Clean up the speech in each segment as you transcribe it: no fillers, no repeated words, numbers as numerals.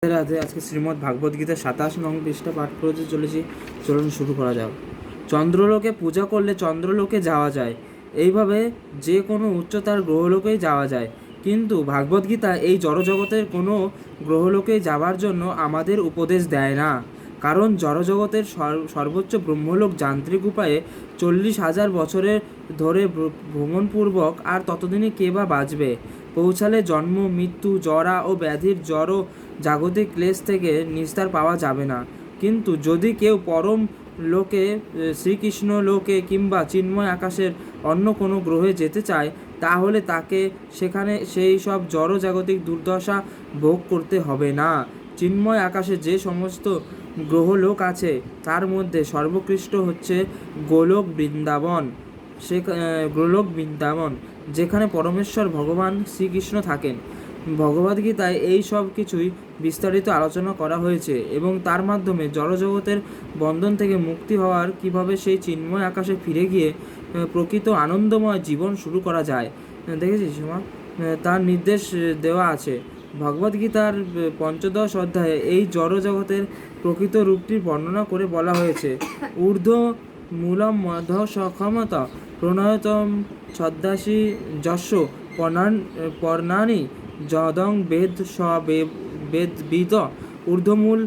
রাধে। আজকে শ্রীমদ্ ভাগবত গীতার 27 নং পৃষ্ঠা পাঠ করতে চলেছি। চলুন শুরু করা যাক। চন্দ্রলোকে পূজা করলে চন্দ্রলোকে যাওয়া যায়, এইভাবে যে কোনো উচ্চতার গ্রহলোকেই যাওয়া যায়। কিন্তু ভাগবত গীতা এই জড়জগতের কোনো গ্রহলোকে যাওয়ার জন্য আমাদের উপদেশ দেয় না। কারণ জড়জগতের সর্বোচ্চ ব্রহ্মলোক যান্ত্রিক উপায়ে 40,000 বছরের ধরে ভ্রমণপূর্বক আর ততদিনে কে বা বাঁচবে। পৌঁছালে জন্ম, মৃত্যু, জরা ও ব্যাধির জড় জাগতিক ক্লেশ থেকে নিস্তার পাওয়া যাবে না। কিন্তু যদি কেউ পরম লোকে, শ্রীকৃষ্ণ লোকে কিংবা চিন্ময় আকাশের অন্য কোনো গ্রহে যেতে চায়, তাহলে তাকে সেখানে সেই সব জড় জাগতিক দুর্দশা ভোগ করতে হবে না। চিন্ময় আকাশে যে সমস্ত গ্রহলোক আছে তার মধ্যে সর্বোৎকৃষ্ট হচ্ছে গোলক বৃন্দাবন। গোলক বৃন্দাবন, যেখানে পরমেশ্বর ভগবান শ্রীকৃষ্ণ থাকেন। ভগবদ্গীতায় এই সব কিছুই বিস্তারিত আলোচনা করা হয়েছে এবং তার মাধ্যমে জড়জগতের বন্ধন থেকে মুক্তি হওয়ার কিভাবে সেই চিন্ময় আকাশে ফিরে গিয়ে প্রকৃত আনন্দময় জীবন শুরু করা যায়, দেখেছিস মা, তার নির্দেশ দেওয়া আছে। ভগবদ্গীতার 15 অধ্যায়ে এই জড়জগতের প্রকৃত রূপটির বর্ণনা করে বলা হয়েছে। ঊর্ধ্ব মূলম মধ্য সক্ষমতা প্রণয়তম ছদ্মাসি যস্য পর্ণানি যদং বেদ বেদবিদ। ঊর্ধ্বমূল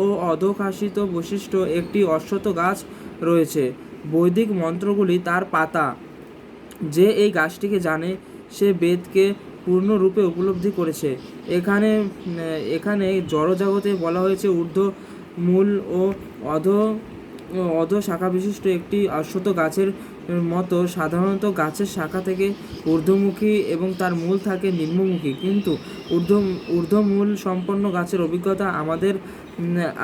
ও অধোখাসিত বৈশিষ্ট্য একটি অশ্বত্থ গাছ রয়েছে। বৈদিক মন্ত্রগুলি তার পাতা। যে এই গাছটিকে জানে সে বেদকে পূর্ণরূপে উপলব্ধি করেছে। এখানে জড়জগতে বলা হয়েছে ঊর্ধ্বমূল ও অধ শাখা বিশিষ্ট একটি অশ্বত্থ গাছের মতো। সাধারণত গাছের শাখা থেকে ঊর্ধ্বমুখী এবং তার মূল থাকে নিম্নমুখী, কিন্তু ঊর্ধ্বমূল সম্পন্ন গাছের অভিজ্ঞতা আমাদের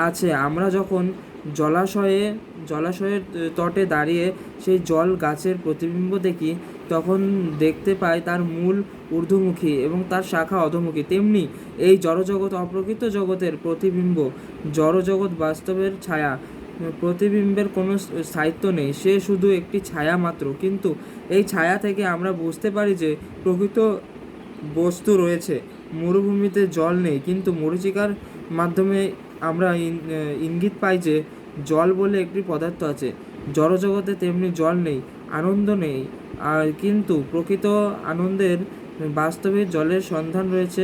আছে। আমরা যখন জলাশয়ের তটে দাঁড়িয়ে সেই জল গাছের প্রতিবিম্ব দেখি, তখন দেখতে পাই তার মূল ঊর্ধ্বমুখী এবং তার শাখা অধোমুখী। তেমনি এই জড়জগৎ অপ্রকৃত জগতের প্রতিবিম্ব। জড়জগৎ বাস্তবের ছায়া, প্রতিবিম্বের কোনো স্থায়িত্ব নেই, সে শুধু একটি ছায়া মাত্র। কিন্তু এই ছায়া থেকে আমরা বুঝতে পারি যে প্রকৃত বস্তু রয়েছে। মরুভূমিতে জল নেই, কিন্তু মরীচিকার মাধ্যমে আমরা ইঙ্গিত পাই যে জল বলে একটি পদার্থ আছে। জড়জগতে তেমনি জল নেই, আনন্দ নেই, কিন্তু প্রকৃত আনন্দের বাস্তবে জলের সন্ধান রয়েছে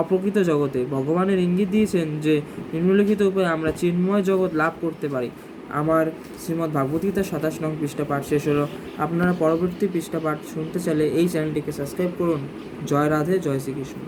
অপ্রকৃত জগতে। ভগবানের ইঙ্গিত দিয়েছেন যে নিম্নলিখিত উপায়ে আমরা চিন্ময় জগৎ লাভ করতে পারি। আমার শ্রীমদ্ ভাগবদ্গীতার 27 নং পৃষ্ঠা পাঠ শেষ হলো। আপনারা পরবর্তী পৃষ্ঠা পাঠ শুনতে চাইলে এই চ্যানেলটিকে সাবস্ক্রাইব করুন। জয় রাধে, জয় শ্রীকৃষ্ণ।